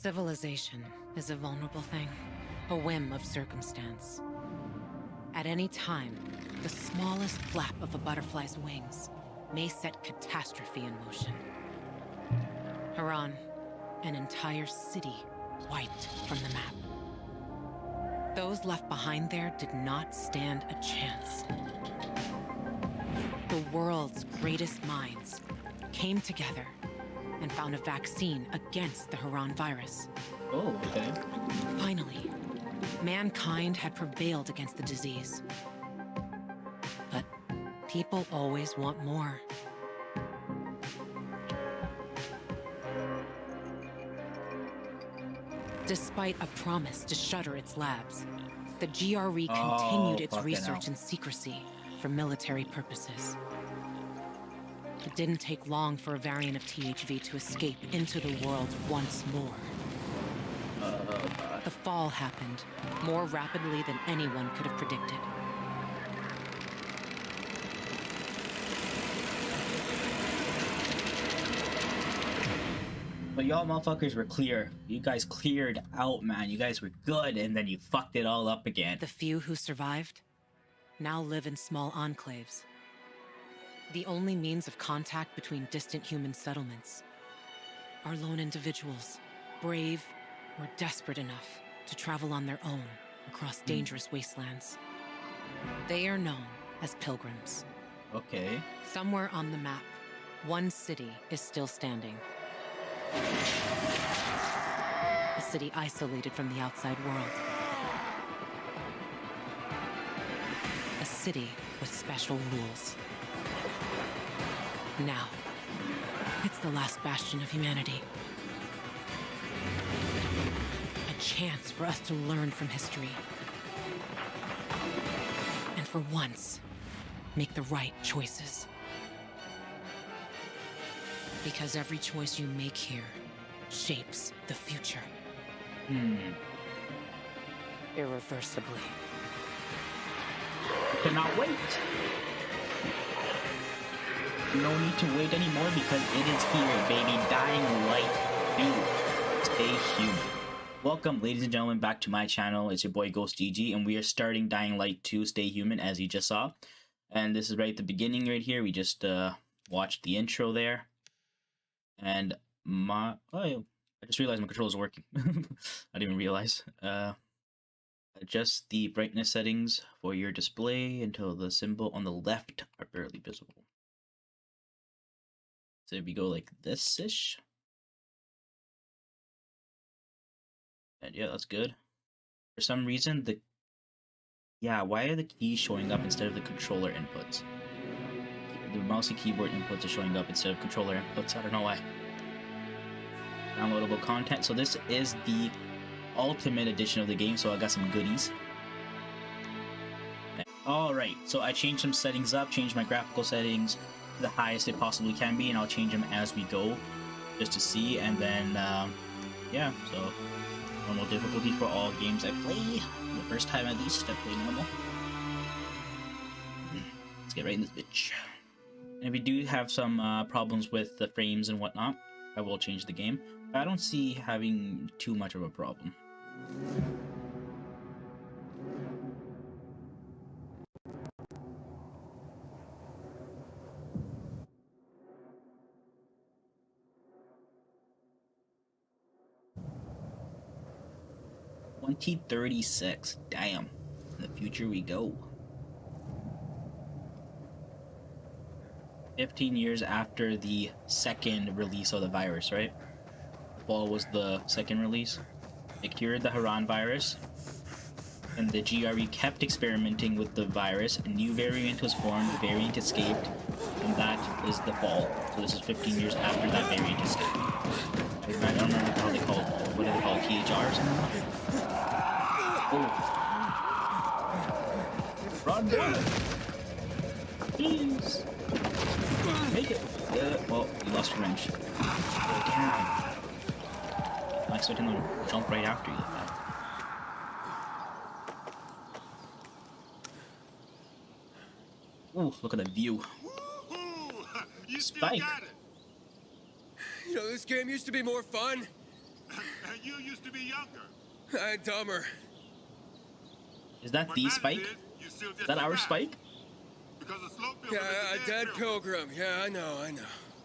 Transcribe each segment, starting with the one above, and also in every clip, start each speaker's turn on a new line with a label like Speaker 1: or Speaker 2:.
Speaker 1: Civilization is a vulnerable thing, a whim of circumstance. At any time, the smallest flap of a butterfly's wings may set catastrophe in motion. Harran, an entire city wiped from the map. Those left behind there did not stand a chance. The world's greatest minds came together and found a vaccine against the Harran virus.
Speaker 2: Oh, okay.
Speaker 1: Finally, mankind had prevailed against the disease. But people always want more. Despite a promise to shutter its labs, the GRE continued its research in secrecy for military purposes. It didn't take long for a variant of THV to escape into the world once more. The fall happened more rapidly than anyone could have predicted.
Speaker 2: But y'all motherfuckers were clear. You guys cleared out, man. You guys were good, and then you fucked it all up again.
Speaker 1: The few who survived now live in small enclaves. The only means of contact between distant human settlements are lone individuals, brave or desperate enough to travel on their own across dangerous wastelands. They are known as pilgrims.
Speaker 2: Okay.
Speaker 1: Somewhere on the map, one city is still standing. A city isolated from the outside world. A city with special rules. Now, it's the last bastion of humanity. A chance for us to learn from history. And for once, make the right choices. Because every choice you make here shapes the future. Irreversibly.
Speaker 2: Cannot wait. No need to wait anymore because it is here, baby. Dying Light 2. Stay human. Welcome, ladies and gentlemen, back to my channel. It's your boy Ghost GG, and we are starting Dying Light 2 Stay Human, as you just saw. And this is right at the beginning right here. We just watched the intro there. And I just realized my controller is working. I didn't even realize. Adjust the brightness settings for your display until the symbol on the left are barely visible. So if we go like this-ish. And yeah, that's good. For some reason, why are the keys showing up instead of the controller inputs? The mouse and keyboard inputs are showing up instead of controller inputs. I don't know why. Downloadable content. So this is the ultimate edition of the game, so I got some goodies. Alright, so I changed some settings up, changed my graphical settings to the highest it possibly can be, and I'll change them as we go, just to see, and then, yeah, so normal difficulty for all games I play. The first time at least, I play normal. Let's get right in this bitch. And if we do have some problems with the frames and whatnot, I will change the game. I don't see having too much of a problem. $2036. Damn. In the future we go. 15 years after the second release of the virus, right? The fall was the second release. They cured the Harran virus, and the GRE kept experimenting with the virus. A new variant was formed, the variant escaped, and that is the fall. So this is 15 years after that variant escaped. I don't remember how they call it. What do they call it? THR or something? Oh. Run! Please! Make it! Well, you lost your wrench. Oh, damn. I'm expecting them to jump right after you like that. Ooh, look at that view.
Speaker 3: You
Speaker 2: Spike.
Speaker 3: got it. You know, this game used to be more fun. And you used to be younger.
Speaker 4: Dumber.
Speaker 2: Is that
Speaker 3: What
Speaker 2: the
Speaker 3: matters
Speaker 2: Spike?
Speaker 3: you still
Speaker 2: Is
Speaker 3: just
Speaker 2: that our
Speaker 3: alive.
Speaker 2: Spike?
Speaker 3: Because a slow
Speaker 4: Yeah,
Speaker 3: pilgrim is
Speaker 4: a dead pilgrim. Yeah, I know.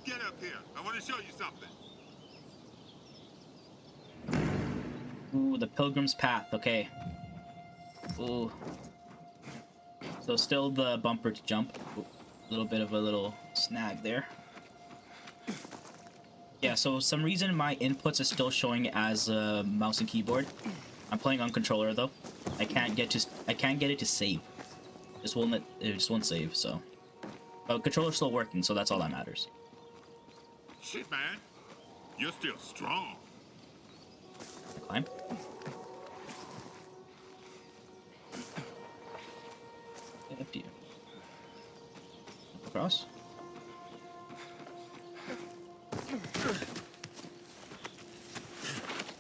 Speaker 3: Get up here. I want to show you something.
Speaker 2: Ooh, the Pilgrim's Path. Okay. Ooh. So still the bumper to jump. Ooh, a little bit of a little snag there. Yeah, so some reason my inputs are still showing as mouse and keyboard. I'm playing on controller though. I can't get it to save. It just won't save. So, but controller's still working, so that's all that matters.
Speaker 3: Shit, man. You're still strong.
Speaker 2: Climb. Get up to you. Across.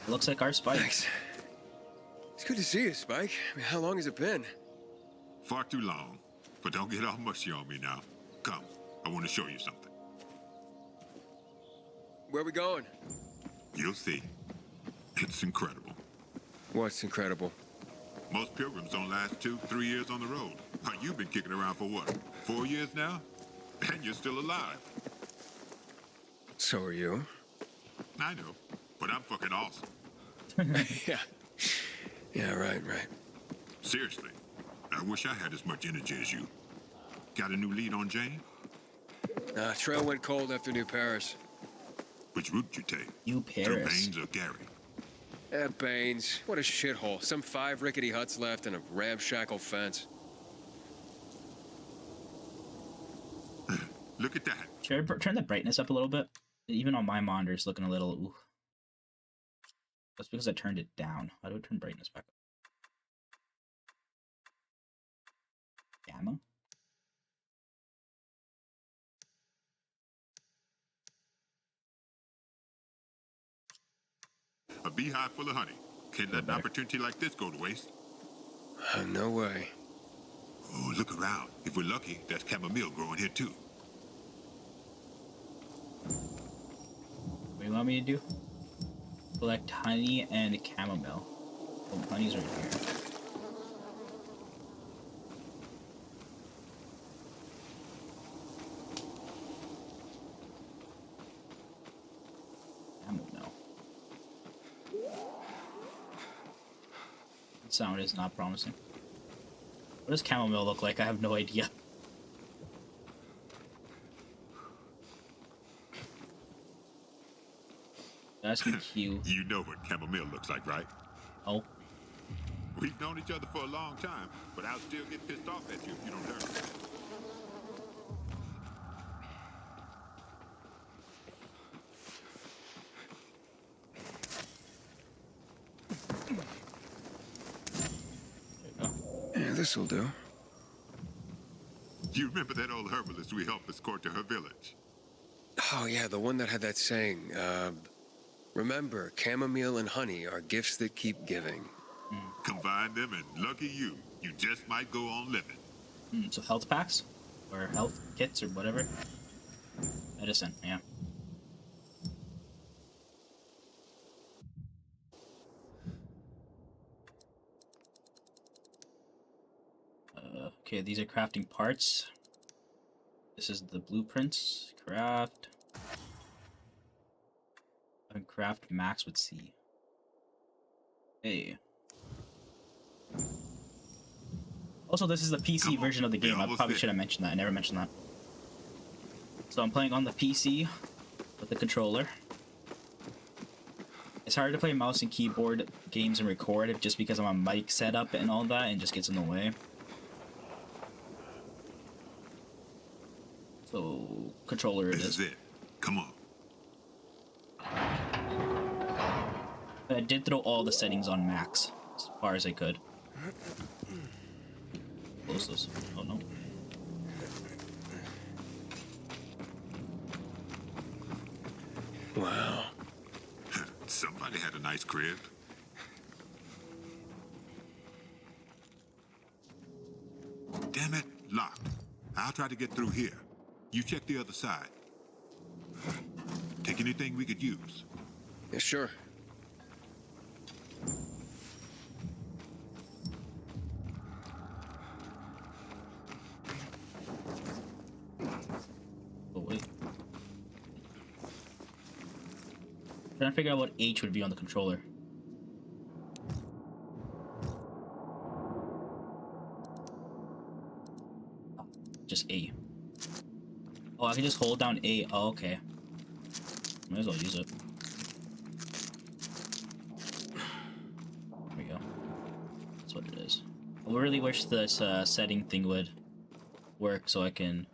Speaker 2: Looks like our Spike.
Speaker 4: Thanks. It's good to see you, Spike. I mean, how long has it been?
Speaker 3: Far too long. But don't get all mushy on me now. Come. I want to show you something.
Speaker 4: Where we going?
Speaker 3: You'll see. It's incredible.
Speaker 4: What's incredible?
Speaker 3: Most pilgrims don't last 2-3 years on the road. Now, you've been kicking around for what? 4 years now? And you're still alive.
Speaker 4: So are you.
Speaker 3: I know. But I'm fucking awesome.
Speaker 4: Yeah. Yeah, right.
Speaker 3: Seriously. I wish I had as much energy as you. Got a new lead on Jane?
Speaker 4: Trail went cold after New Paris.
Speaker 3: Which route you take?
Speaker 2: New
Speaker 3: Through
Speaker 2: Paris.
Speaker 3: Baines or Gary?
Speaker 4: Baines. What a shithole. Some 5 rickety huts left and a ramshackle fence.
Speaker 3: Look at that.
Speaker 2: Should I turn the brightness up a little bit? Even on my monitor, it's looking a little. Ooh. That's because I turned it down. How do I turn brightness back up? Gamma?
Speaker 3: A beehive full of honey. Can't let an opportunity like this go to waste.
Speaker 4: No way.
Speaker 3: Oh, look around. If we're lucky, there's chamomile growing here too.
Speaker 2: What do you want me to do? Collect honey and chamomile. Oh, honey's right here. Chamomile. That sound is not promising. What does chamomile look like? I have no idea. That's cute.
Speaker 3: You know what chamomile looks like, right?
Speaker 2: Oh.
Speaker 3: We've known each other for a long time, but I'll still get pissed off at you if you don't learn.
Speaker 4: Yeah, this'll do.
Speaker 3: You remember that old herbalist we helped escort to her village?
Speaker 4: Oh, yeah, the one that had that saying, remember, chamomile and honey are gifts that keep giving.
Speaker 3: Combine them and lucky you just might go on living.
Speaker 2: So health packs? Or health kits or whatever? Medicine, yeah. Okay, these are crafting parts. This is the blueprints. Craft. And craft max with C. Hey. Also, this is the PC version of the game. I probably should have mentioned that. I never mentioned that. So I'm playing on the PC with the controller. It's hard to play mouse and keyboard games and record just because of my mic setup and all that, and just gets in the way. So, controller it is.
Speaker 3: This is it. Come on.
Speaker 2: I did throw all the settings on max as far as I could. Close this. Oh no.
Speaker 4: Wow.
Speaker 3: Somebody had a nice crib. Damn it, locked. I'll try to get through here. You check the other side. Take anything we could use.
Speaker 4: Yeah, sure.
Speaker 2: Trying to figure out what H would be on the controller. Oh, just A. Oh, I can just hold down A. Oh, okay. Might as well use it. There we go. That's what it is. I really wish this setting thing would work so I can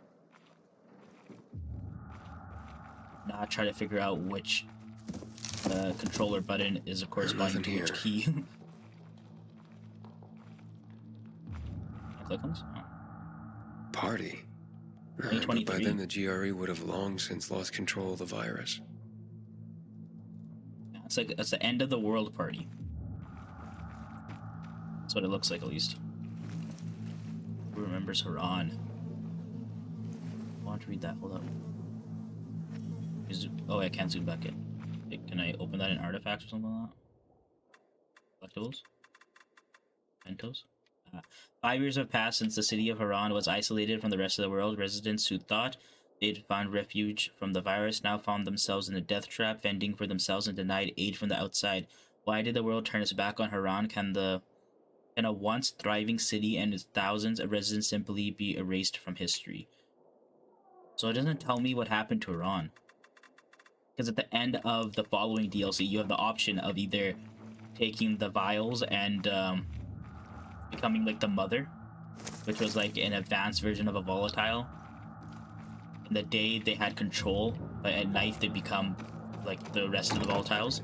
Speaker 2: not try to figure out which controller button is corresponding to which key. I click on this? Oh.
Speaker 4: Party. But
Speaker 2: 2023.
Speaker 4: by then the GRE would have long since lost control of the virus.
Speaker 2: Yeah, it's like it's the end of the world party. That's what it looks like, at least. Who remembers Harran? I want to read that. Hold up. Oh, I can't zoom back in. Can I open that in artifacts or something like that? Collectibles? Mentos? 5 years have passed since the city of Harran was isolated from the rest of the world. Residents who thought they'd found refuge from the virus now found themselves in a death trap, fending for themselves and denied aid from the outside. Why did the world turn its back on Harran? Can a once thriving city and its thousands of residents simply be erased from history? So it doesn't tell me what happened to Harran. Because at the end of the following DLC, you have the option of either taking the vials and becoming like the mother, which was like an advanced version of a volatile. In the day they had control, but at night they become like the rest of the volatiles.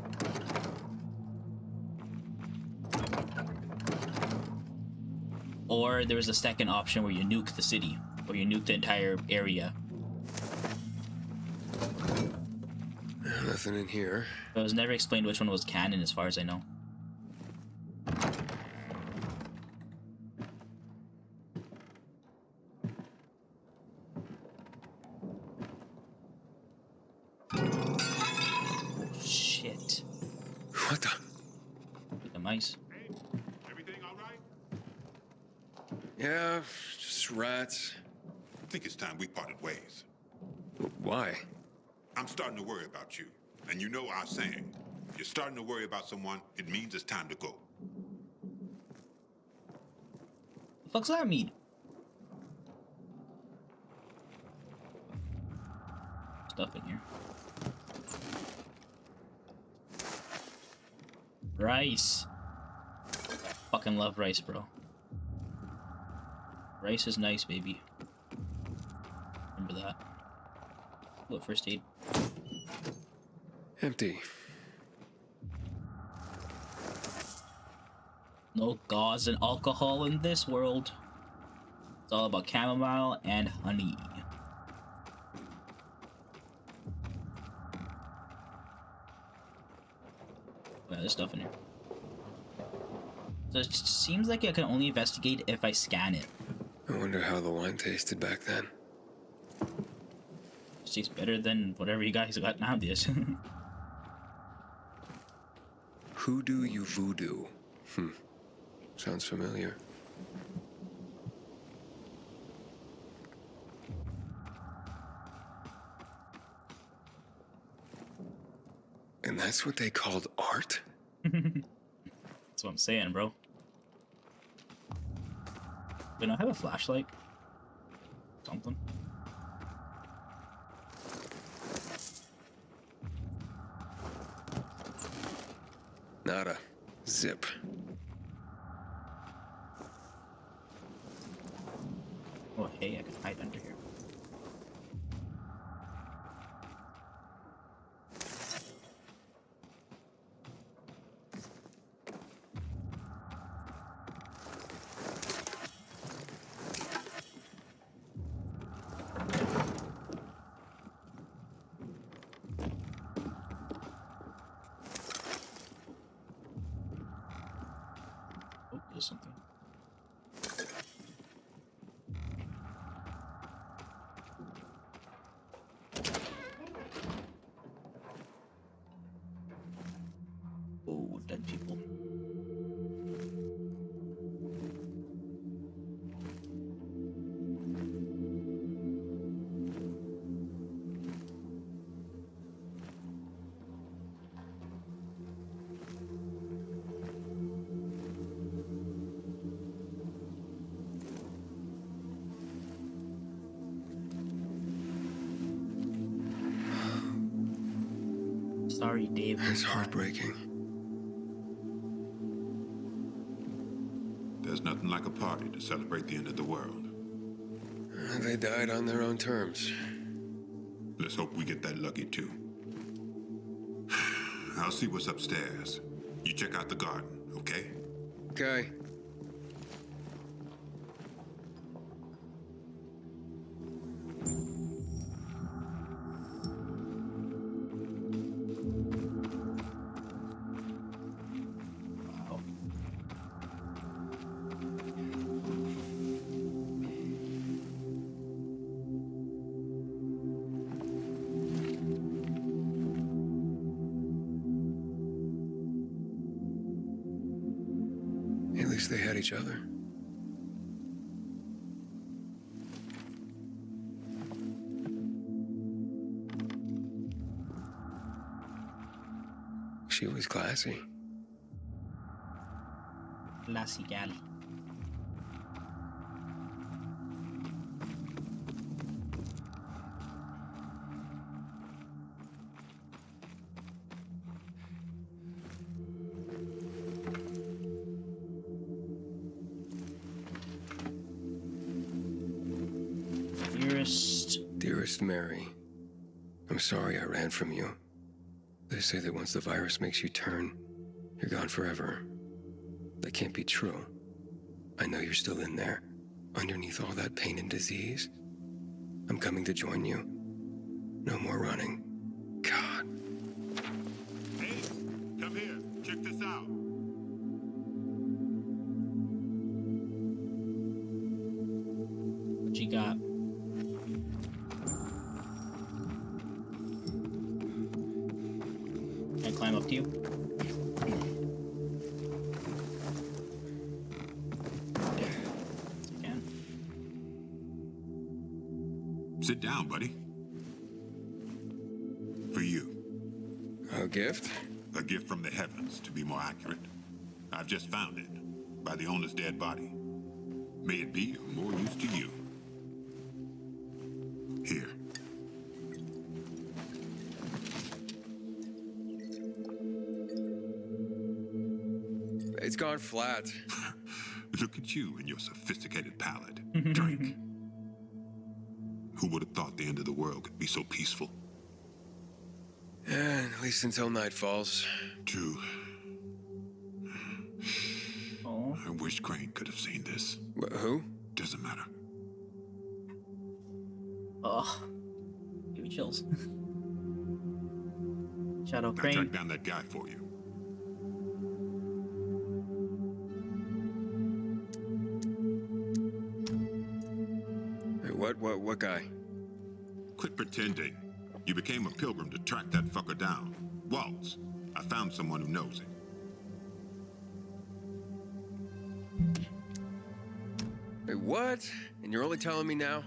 Speaker 2: Or there was a second option where you nuke the city, or you nuke the entire area.
Speaker 4: Nothing in here.
Speaker 2: But it was never explained which one was canon, as far as I know. Shit.
Speaker 4: What the?
Speaker 2: The mice.
Speaker 3: Hey, everything all right?
Speaker 4: Yeah, just rats.
Speaker 3: I think it's time we parted ways.
Speaker 4: Why?
Speaker 3: I'm starting to worry about you. And you know our saying. If you're starting to worry about someone, it means it's time to go.
Speaker 2: The fuck's that mean? Stuff in here. Rice. Fucking love rice, bro. Rice is nice, baby. Remember that. What, first aid?
Speaker 4: Empty.
Speaker 2: No gauze and alcohol in this world. It's all about chamomile and honey. Oh, yeah, there's stuff in here. So it just seems like I can only investigate if I scan it.
Speaker 4: I wonder how the wine tasted back then.
Speaker 2: It tastes better than whatever you guys got nowadays.
Speaker 4: Hoodoo you voodoo. Sounds familiar. And that's what they called art?
Speaker 2: That's what I'm saying, bro. Wait, I have a flashlight. Something.
Speaker 4: Nada. Zip.
Speaker 2: Oh, hey, I can hide under here. Oh, there's something. Oh, dead people. sorry, Dave.
Speaker 4: It's heartbreaking.
Speaker 3: There's nothing like a party to celebrate the end of the world.
Speaker 4: They died on their own terms.
Speaker 3: Let's hope we get that lucky too. I'll see what's upstairs. You check out the garden, okay?
Speaker 4: Okay.
Speaker 2: Wow.
Speaker 4: At least they had each other. She was classy.
Speaker 2: Classy gal.
Speaker 4: Dearest Mary, I'm sorry I ran from you. They say that once the virus makes you turn, you're gone forever. That can't be true. I know you're still in there, underneath all that pain and disease. I'm coming to join you. No more running. God.
Speaker 3: Hey, come here. Check this out.
Speaker 2: What you got? Can I climb up to you? Yes, I can.
Speaker 3: Sit down, buddy. For you.
Speaker 4: A gift?
Speaker 3: A gift from the heavens, to be more accurate. I've just found it, by the owner's dead body. May it be of more use to you. Here.
Speaker 4: It's gone flat.
Speaker 3: Look at you and your sophisticated palate. Drink. Who would have thought the end of the world could be so peaceful?
Speaker 4: And at least until night falls.
Speaker 3: True.
Speaker 2: Oh.
Speaker 3: I wish Crane could have seen this.
Speaker 4: Who?
Speaker 3: Doesn't matter.
Speaker 2: Oh. Give me chills. Shadow
Speaker 3: I
Speaker 2: Crane.
Speaker 3: tracked down that guy for you.
Speaker 4: Hey, what guy?
Speaker 3: Quit pretending. You became a pilgrim to track that fucker down. Waltz. I found someone who knows it.
Speaker 4: Hey, what? And you're only telling me now?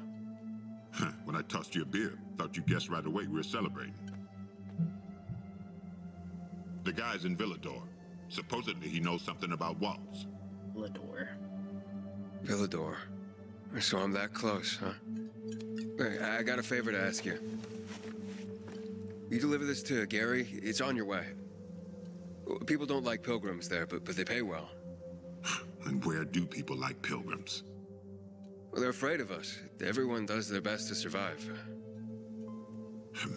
Speaker 3: When I tossed you a beer, thought you guessed right away we were celebrating. The guy's in Villador. Supposedly he knows something about Waltz.
Speaker 2: Lador.
Speaker 4: Villador. So I'm that close, huh? Hey, I got a favor to ask you. You deliver this to Gary, it's on your way. People don't like pilgrims there, but they pay well.
Speaker 3: And where do people like pilgrims?
Speaker 4: Well, they're afraid of us. Everyone does their best to survive.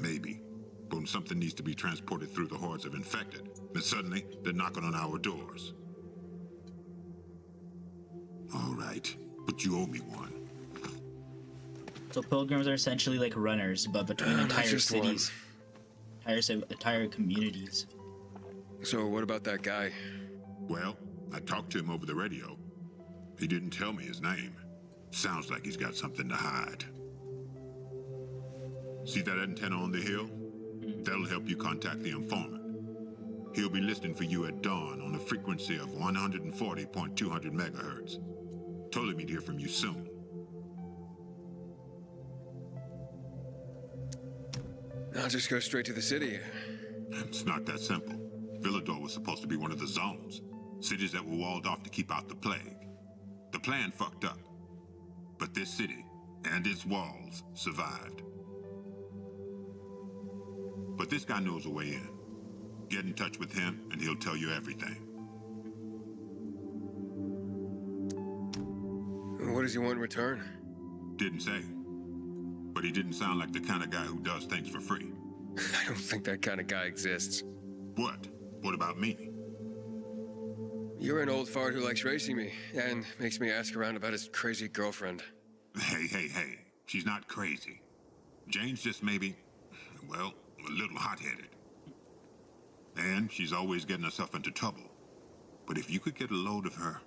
Speaker 3: Maybe. But when something needs to be transported through the hordes of infected, then suddenly they're knocking on our doors. All right, but you owe me one.
Speaker 2: So pilgrims are essentially like runners, but between
Speaker 4: Not
Speaker 2: entire
Speaker 4: just one.
Speaker 2: cities. Entire communities.
Speaker 4: So what about that guy?
Speaker 3: Well, I talked to him over the radio. He didn't tell me his name. Sounds like he's got something to hide. See that antenna on the hill? That'll help you contact the informant. He'll be listening for you at dawn on a frequency of 140.200 megahertz. Told him he'd hear from you soon.
Speaker 4: I'll just go straight to the city.
Speaker 3: It's not that simple. Villador was supposed to be one of the zones. Cities that were walled off to keep out the plague. The plan fucked up. But this city and its walls survived. But this guy knows a way in. Get in touch with him, and he'll tell you everything.
Speaker 4: What does he want in return?
Speaker 3: Didn't say. But he didn't sound like the kind of guy who does things for free.
Speaker 4: I don't think that kind of guy exists.
Speaker 3: What? What about me?
Speaker 4: You're an old fart who likes racing me, and makes me ask around about his crazy girlfriend.
Speaker 3: Hey. She's not crazy. Jane's just maybe, well, a little hot-headed. And she's always getting herself into trouble. But if you could get a load of her...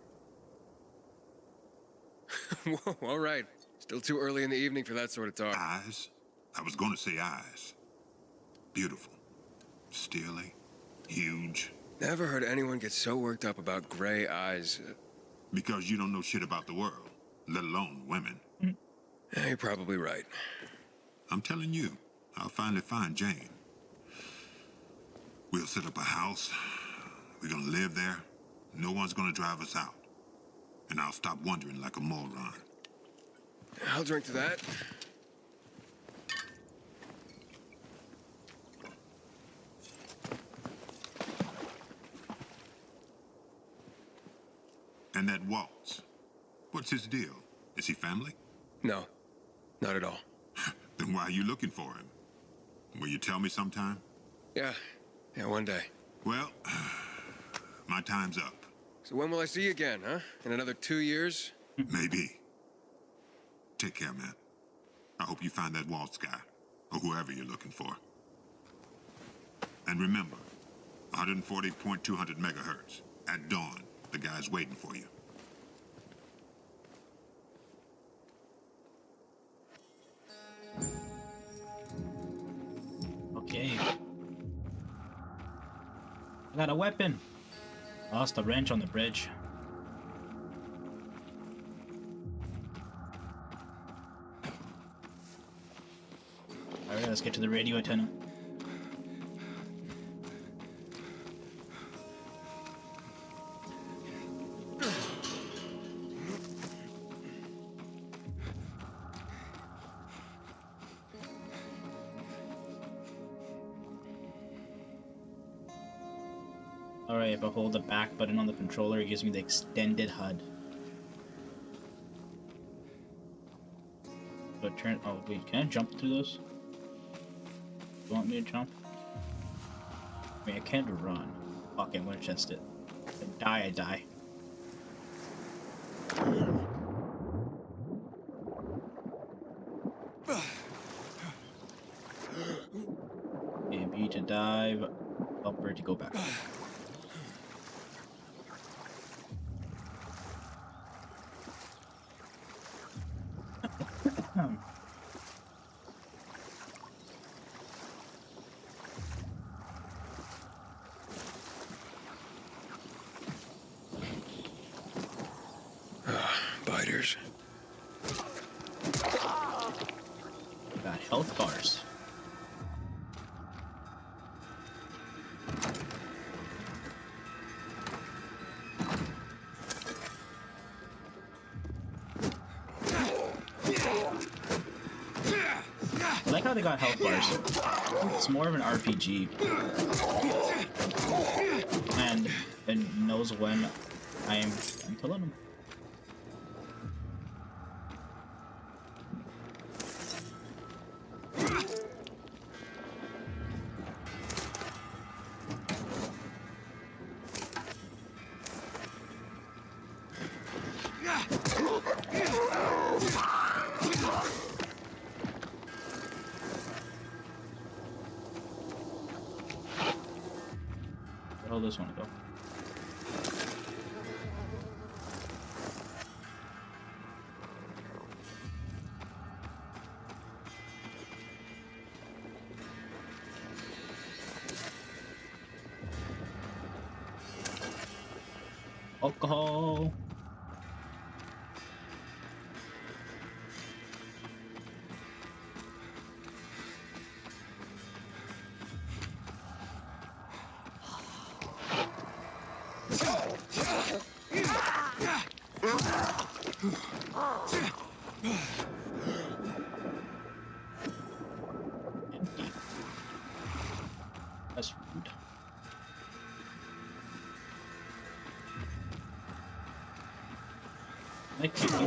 Speaker 4: Whoa, all right. Still too early in the evening for that sort of talk.
Speaker 3: Eyes? I was going to say eyes. Beautiful. Steely. Huge.
Speaker 4: Never heard anyone get so worked up about gray eyes.
Speaker 3: Because you don't know shit about the world, let alone women.
Speaker 4: You're probably right.
Speaker 3: I'm telling you, I'll finally find Jane. We'll set up a house. We're gonna live there. No one's gonna drive us out. And I'll stop wondering like a moron.
Speaker 4: I'll drink to that.
Speaker 3: And that Waltz, what's his deal? Is he family?
Speaker 4: No, not at all.
Speaker 3: Then why are you looking for him? Will you tell me sometime?
Speaker 4: Yeah, one day.
Speaker 3: Well, my time's up.
Speaker 4: So when will I see you again, huh? In another 2 years?
Speaker 3: Maybe. Take care, man. I hope you find that Waltz guy, or whoever you're looking for. And remember, 140.200 megahertz. At dawn, the guy's waiting for you.
Speaker 2: Okay. I got a weapon. Lost a wrench on the bridge. Alright, let's get to the radio antenna. Alright, if I hold the back button on the controller, it gives me the extended HUD. So turn. Oh, wait, can I jump through those? You want me to jump? I mean, I can't run. Fuck, I'm gonna test it. If I die, I die. A, B to dive, upper to go back.
Speaker 4: Biters.
Speaker 2: Got health bars. I like how they got health bars. It's more of an RPG. And it knows when I'm killing them. Where the hell does this one go? Alcohol. Empty. That's rude. Like, kick you. Can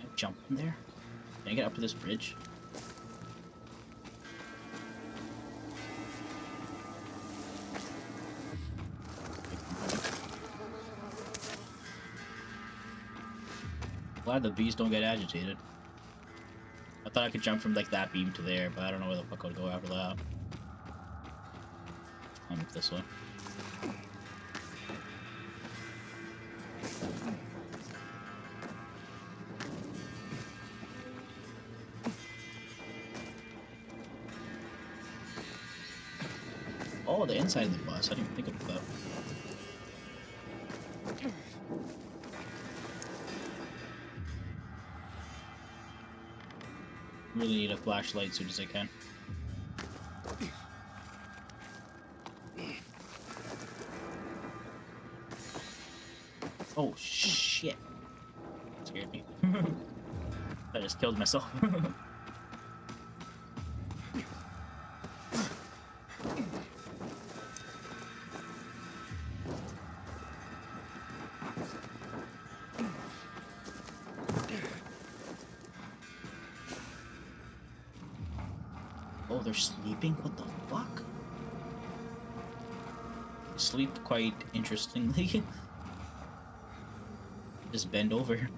Speaker 2: I jump from there? Can I get up to this bridge? Glad the bees don't get agitated. I thought I could jump from like that beam to there, but I don't know where the fuck I would go after that. I'll move this way. Oh, the inside of the bus. I didn't even think about that. Really need a flashlight as soon as I can. Oh shit! Scared me. I just killed myself. Oh, they're sleeping? What the fuck? They sleep quite interestingly. Just bend over.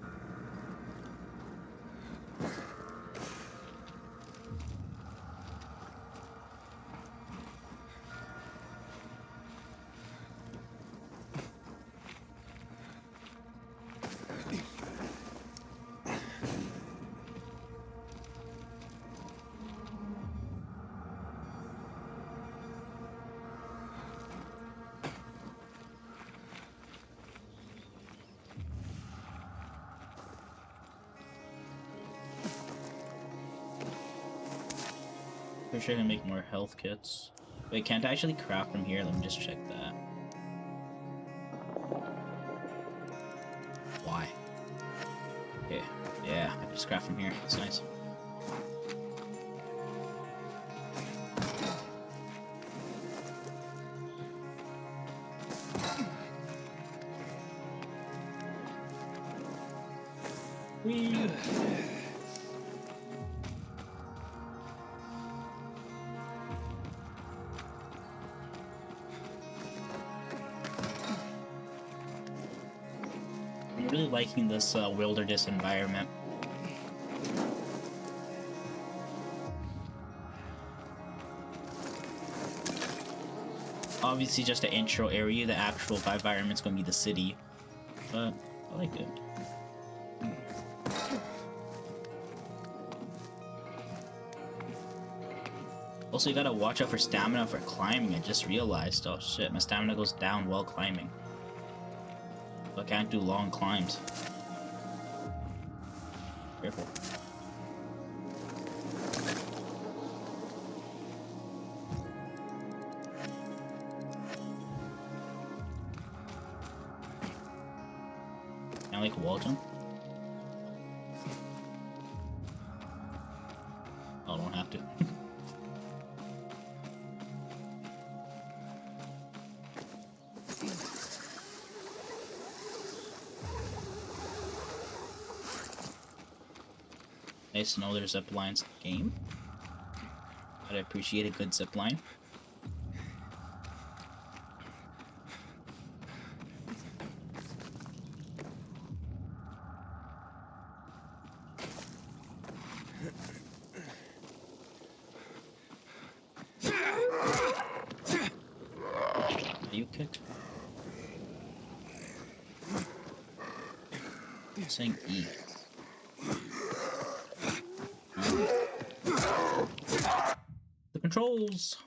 Speaker 2: Pretty sure I can make more health kits. Wait, can't I actually craft from here? Let me just check that. Why? Okay, yeah, I can just craft from here. That's nice. Whee! I'm really liking this wilderness environment. Obviously just an intro area, the actual environment's gonna be the city. But I like it. Also, you gotta watch out for stamina for climbing. I just realized. Oh shit, my stamina goes down while climbing. So I can't do long climbs. Careful. Can I like wall jump? Oh, I don't have to. Nice to know there's zip lines in the game. I'd appreciate a good zip line. Are you kicked? I'm saying E. The controls.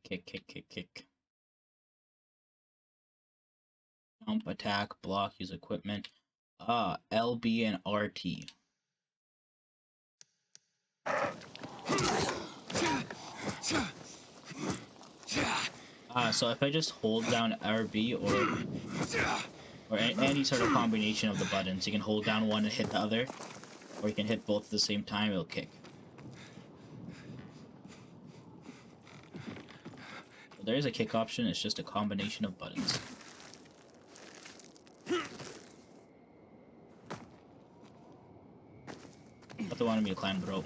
Speaker 2: Kick. Jump, attack, block, use equipment. LB and RT. So if I just hold down RB or any sort of combination of the buttons, you can hold down one and hit the other, or you can hit both at the same time, it'll kick. So there is a kick option, it's just a combination of buttons. But they wanted me to climb the rope.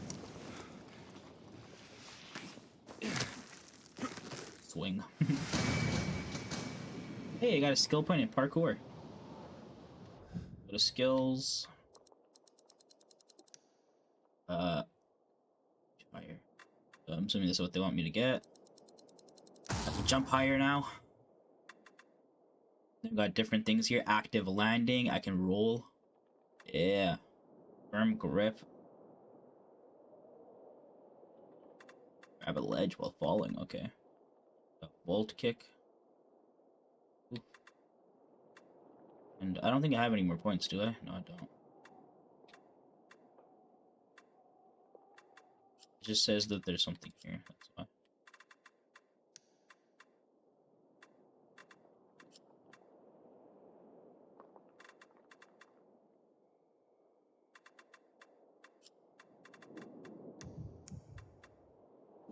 Speaker 2: Swing. Hey, I got a skill point in parkour. Go to skills. Higher. So I'm assuming this is what they want me to get. I can jump higher now. They've got different things here. Active landing. I can roll. Yeah. Firm grip. Grab a ledge while falling. Okay. A vault kick. Ooh. And I don't think I have any more points, do I? No, I don't. It just says that there's something here. That's why.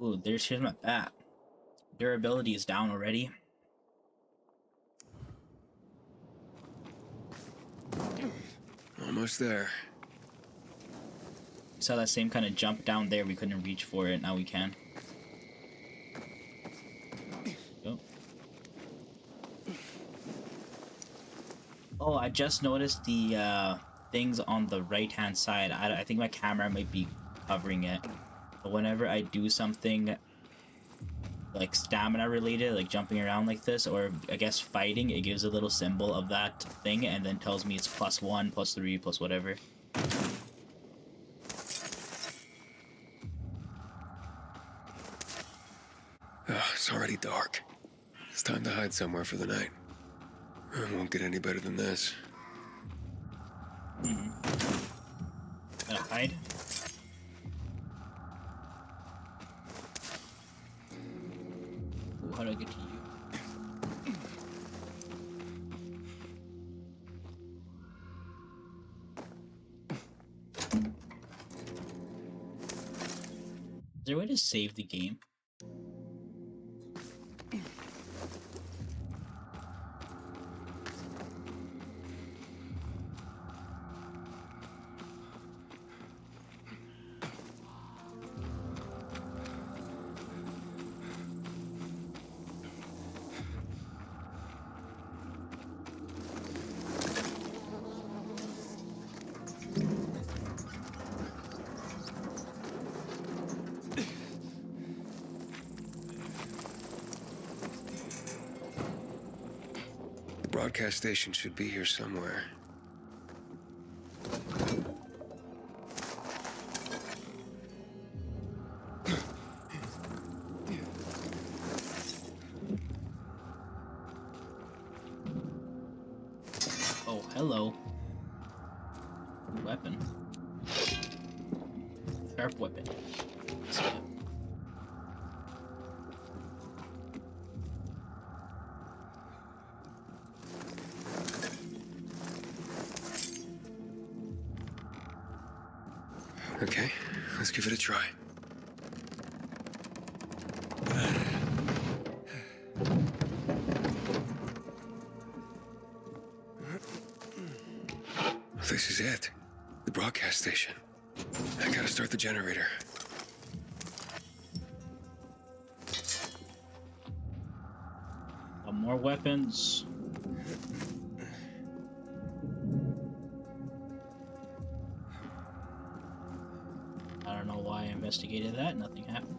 Speaker 2: Ooh, here's my bat. Durability is down already.
Speaker 4: Almost there.
Speaker 2: We saw that same kind of jump down there. We couldn't reach for it. Now we can. Go. Oh, I just noticed the things on the right-hand side. I think my camera might be covering it. But whenever I do something like stamina related, like jumping around like this, or I guess fighting, it gives a little symbol of that thing and then tells me it's +1, +3, plus whatever.
Speaker 4: It's already dark. It's time to hide somewhere for the night. It won't get any better than this.
Speaker 2: Gonna hide. Ooh, how do I get to you? Is there a way to save the game?
Speaker 4: The broadcast station should be here somewhere.
Speaker 2: Oh, hello. Weapon. Sharp weapon.
Speaker 4: Okay, let's give it a try. This is it. The broadcast station. I gotta start the generator.
Speaker 2: More weapons. I don't know why I investigated that. Nothing happened.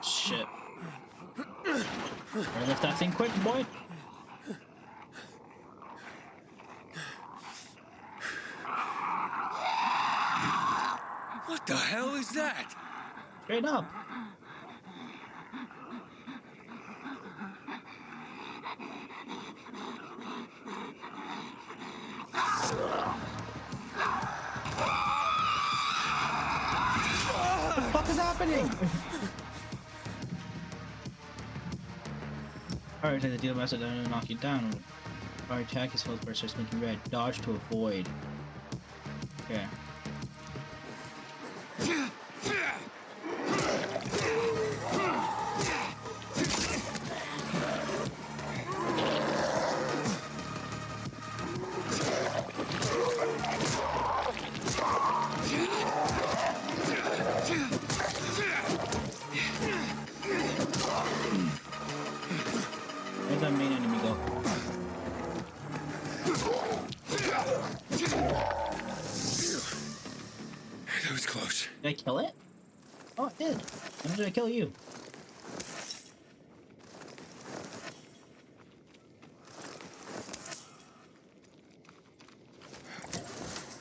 Speaker 2: Shit. Better lift that thing quick, boy.
Speaker 4: What the hell is that?
Speaker 2: Straight up. What the fuck is happening? Alright, take the deal message and knock you down. Alright, attack his health bar starts making red. Dodge to avoid. Okay. Where's that main enemy go?
Speaker 4: That was close.
Speaker 2: Did I kill it? Oh, it did. When did I kill you?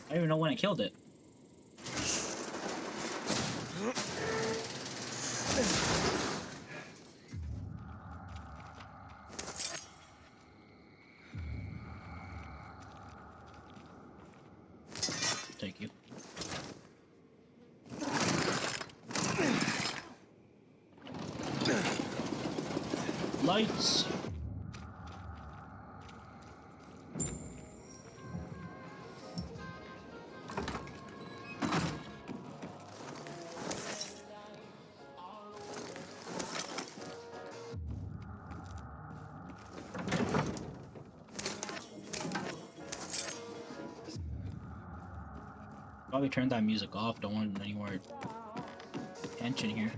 Speaker 2: I don't even know when I killed it. Take you. Lights. Probably turn that music off. Don't want any more tension here.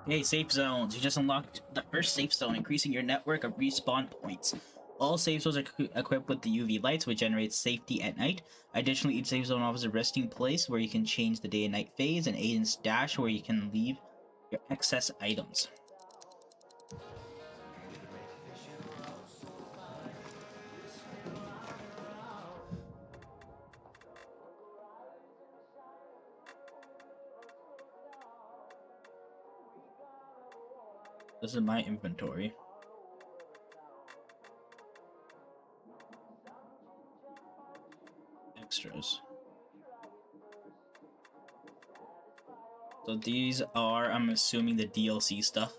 Speaker 2: Hey, safe zones. You just unlocked the first safe zone, increasing your network of respawn points. All safe zones are equipped with the UV lights, which generates safety at night. Additionally, each safe zone offers a resting place where you can change the day and night phase, and aid and stash where you can leave your excess items. This is my inventory. Extras. So these are, I'm assuming, the DLC stuff.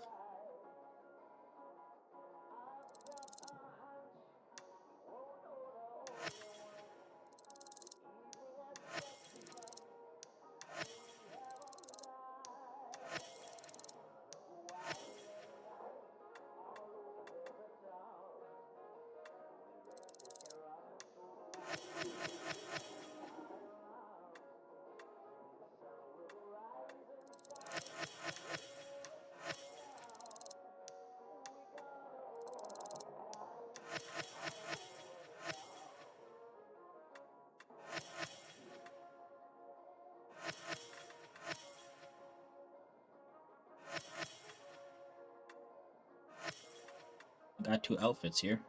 Speaker 2: Got two outfits here.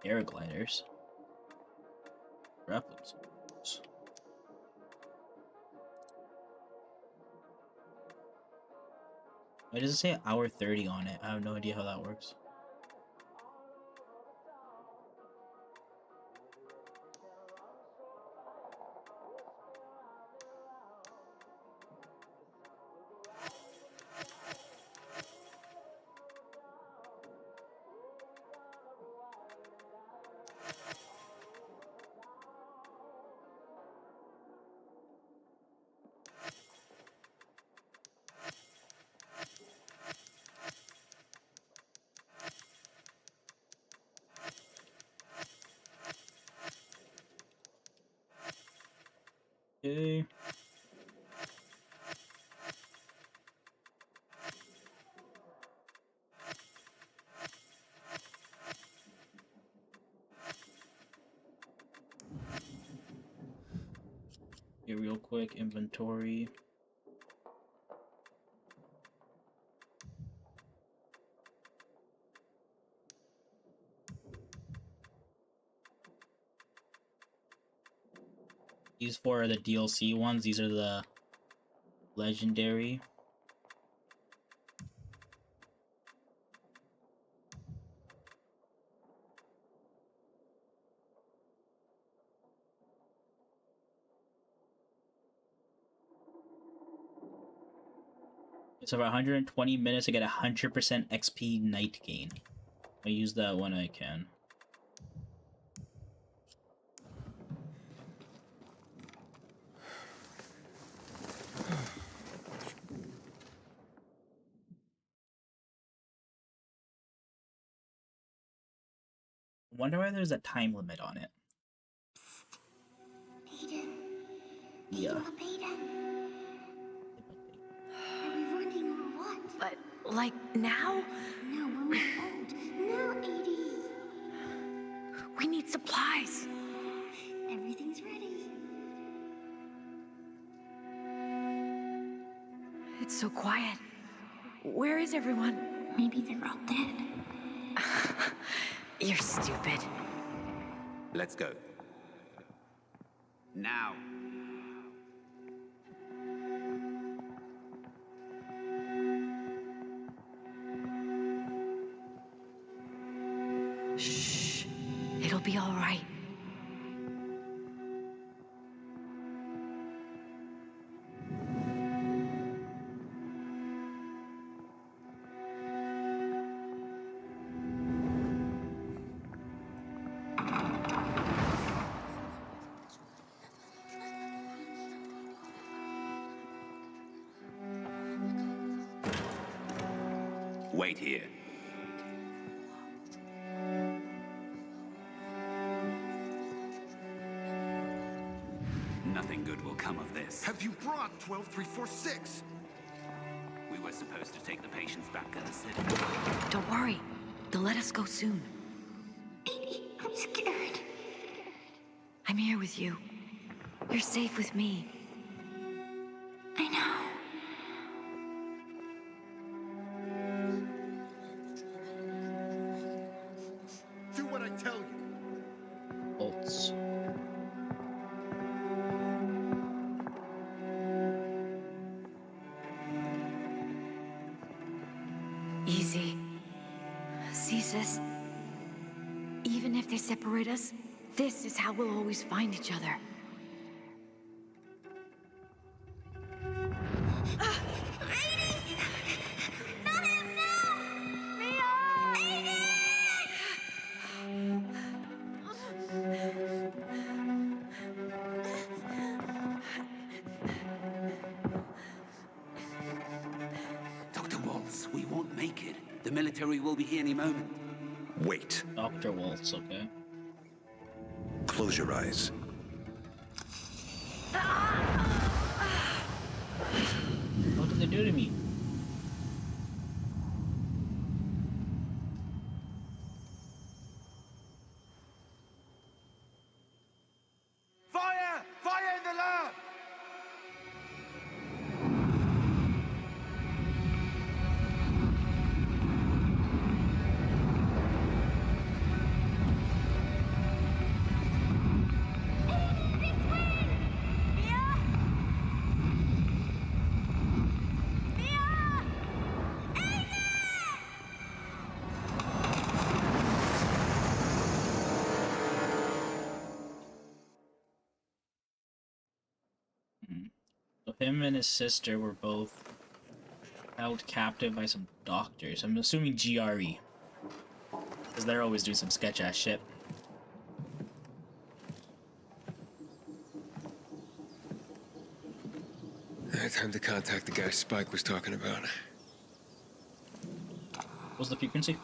Speaker 2: Paragliders. Replicas. Why does it say hour 30 on it? I have no idea how that works. Okay. Here, real quick, inventory. These four are the DLC ones. These are the legendary. It's over 120 minutes to get 100% XP night gain. I use that when I can. I wonder why there's a time limit on it.
Speaker 5: Aiden.
Speaker 2: Yeah.
Speaker 5: Aiden. Are we running or what?
Speaker 1: But, like, now?
Speaker 5: No, when we're old. Now, Edie.
Speaker 1: We need supplies.
Speaker 5: Everything's ready.
Speaker 1: It's so quiet. Where is everyone?
Speaker 5: Maybe they're all dead.
Speaker 1: You're stupid.
Speaker 6: Let's go. Now.
Speaker 1: Shh. It'll be all right.
Speaker 6: Wait here. Nothing good will come of this.
Speaker 7: Have you brought 12346?
Speaker 6: We were supposed to take the patients back to the city.
Speaker 1: Don't worry. They'll let us go soon.
Speaker 5: Edie, I'm scared.
Speaker 1: I'm here with you. You're safe with me.
Speaker 5: I know.
Speaker 7: Do what I tell you.
Speaker 2: Bolts.
Speaker 1: Easy. See, sis? Even if they separate us, this is how we'll always find each other.
Speaker 6: Dr. Waltz, we won't make it. The military will be here any moment.
Speaker 7: Wait.
Speaker 2: Dr. Waltz, okay.
Speaker 7: Close your eyes.
Speaker 2: What did they do to me?
Speaker 7: Fire! Fire in the lab!
Speaker 2: So him and his sister were both held captive by some doctors. I'm assuming GRE. Because they're always doing some sketch-ass shit.
Speaker 4: Time to contact the guy Spike was talking about.
Speaker 2: What was the frequency?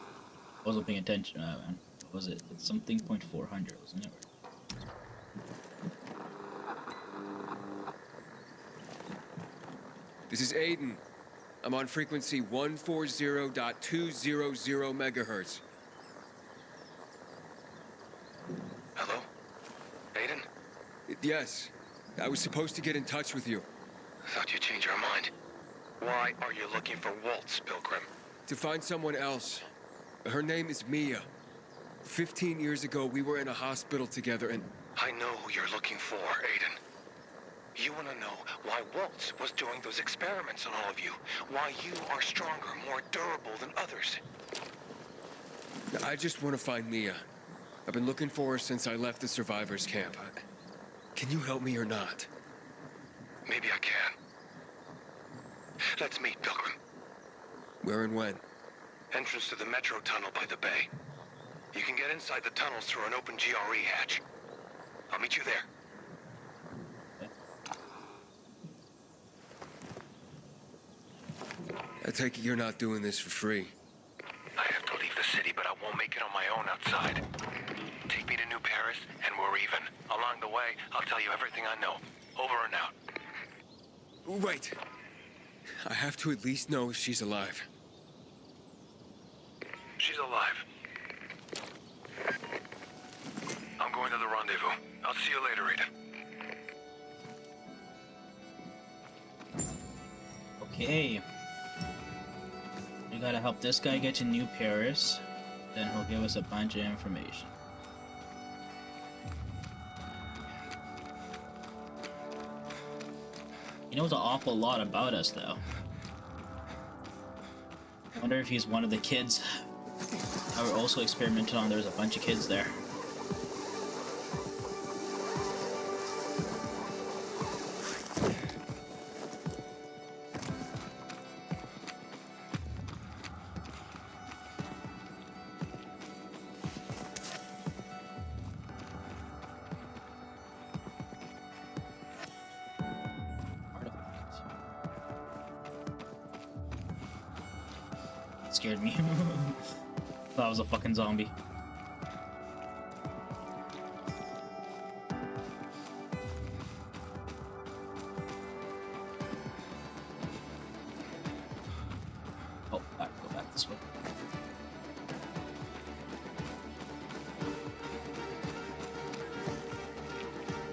Speaker 2: I wasn't paying attention, man. What was it? It's something .400, wasn't it?
Speaker 4: This is Aiden. I'm on frequency 140.200 megahertz.
Speaker 8: Hello? Aiden?
Speaker 4: Yes. I was supposed to get in touch with you.
Speaker 8: Thought you'd change your mind. Why are you looking for Waltz, Pilgrim?
Speaker 4: To find someone else. Her name is Mia. 15 years ago, we were in a hospital together and...
Speaker 8: I know who you're looking for, Aiden. You want to know why Waltz was doing those experiments on all of you. Why you are stronger, more durable than others.
Speaker 4: I just want to find Mia. I've been looking for her since I left the survivors' camp. Can you help me or not?
Speaker 8: Maybe I can. Let's meet, Pilgrim.
Speaker 4: Where and when?
Speaker 8: Entrance to the metro tunnel by the bay. You can get inside the tunnels through an open GRE hatch. I'll meet you there.
Speaker 4: I take it you're not doing this for free.
Speaker 8: I have to leave the city, but I won't make it on my own outside. Take me to New Paris, and we're even. Along the way, I'll tell you everything I know. Over and out.
Speaker 4: Wait. I have to at least know if she's alive.
Speaker 8: She's alive. I'm going to the rendezvous. I'll see you later, Aiden.
Speaker 2: Okay. We gotta help this guy get to New Paris. Then he'll give us a bunch of information. He knows an awful lot about us, though. I wonder if he's one of the kids that were also experimented on. There's a bunch of kids there. Scared me. That was a fucking zombie. Oh, go back this way.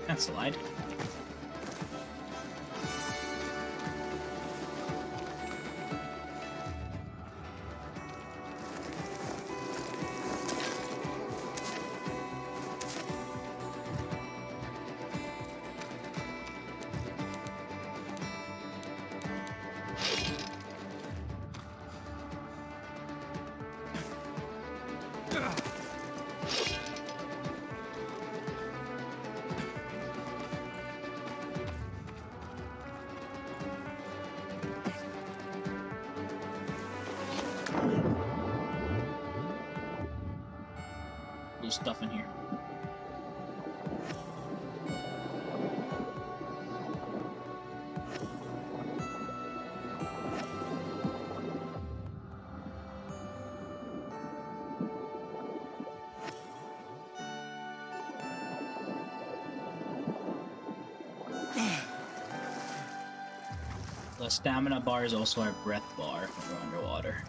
Speaker 2: Can't slide. There's stuff in here. The stamina bar is also our breath bar when we're underwater.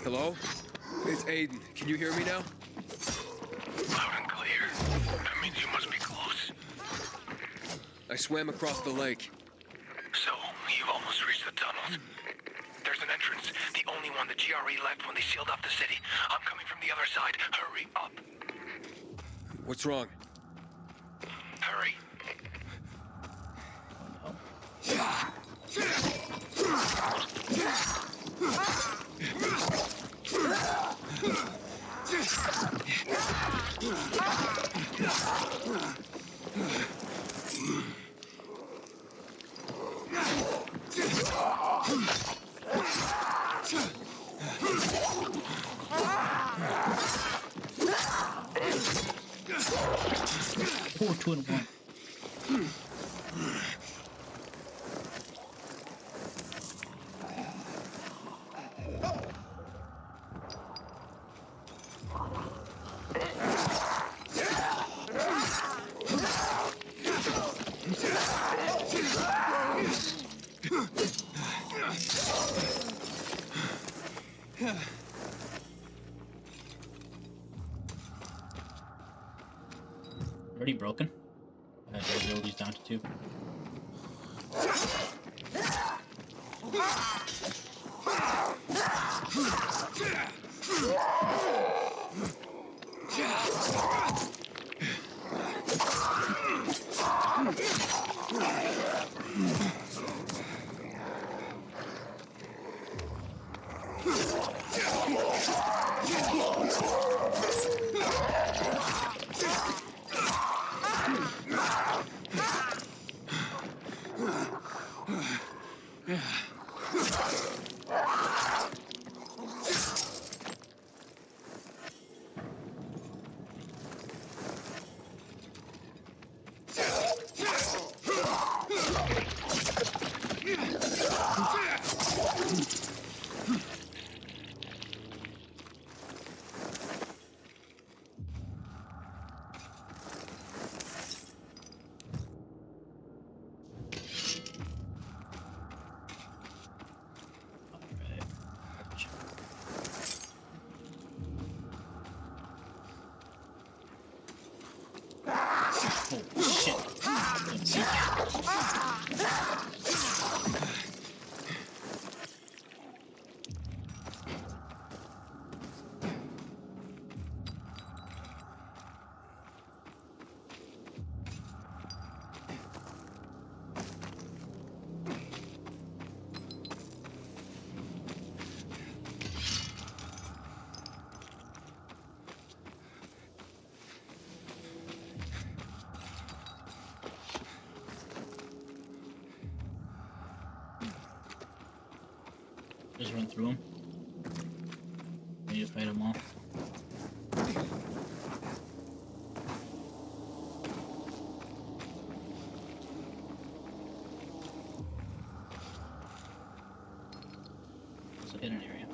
Speaker 4: Hello? It's Aiden. Can you hear me now?
Speaker 8: Loud and clear. That means you must be close.
Speaker 4: I swam across the lake.
Speaker 8: So, you've almost reached the tunnels. There's an entrance, the only one the GRE left when they sealed off the city. I'm coming from the other side. Hurry up.
Speaker 4: What's wrong?
Speaker 8: Hurry.
Speaker 2: Oh, 2 and 1. Already broken? Durability's down to 2. Oh, shit. Didn't see that. Just run through them. I need to fight them all. It's a hidden area.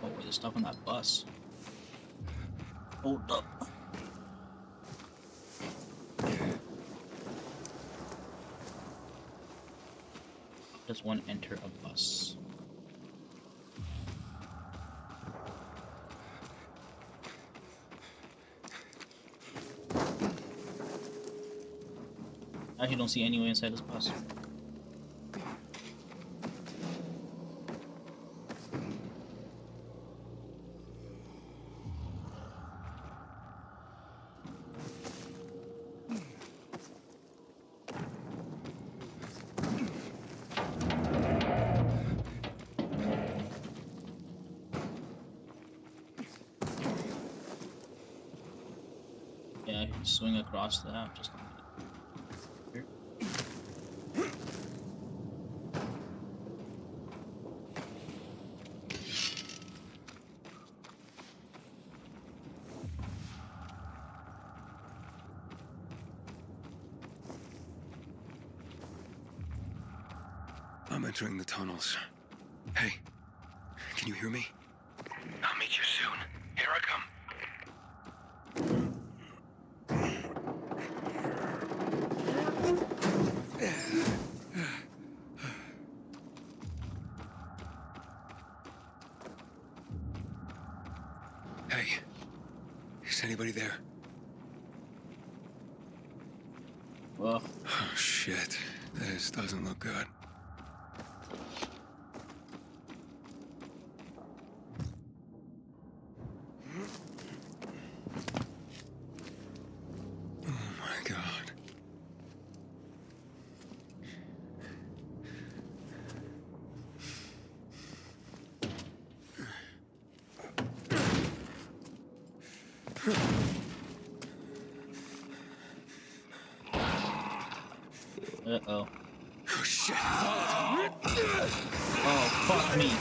Speaker 2: Oh, there's stuff on that bus. Hold up. Does one enter a bus? I actually don't see anyone inside this bus. Yeah, I can swing across that. Just here.
Speaker 4: I'm entering the tunnels. Hey, can you hear me?
Speaker 8: I'll meet you soon. Here I come.
Speaker 4: Hey, is anybody there?
Speaker 2: Well,
Speaker 4: Oh, shit. This doesn't look good. Oh my god.
Speaker 2: uh-oh.
Speaker 4: Oh shit.
Speaker 2: Oh, fuck me.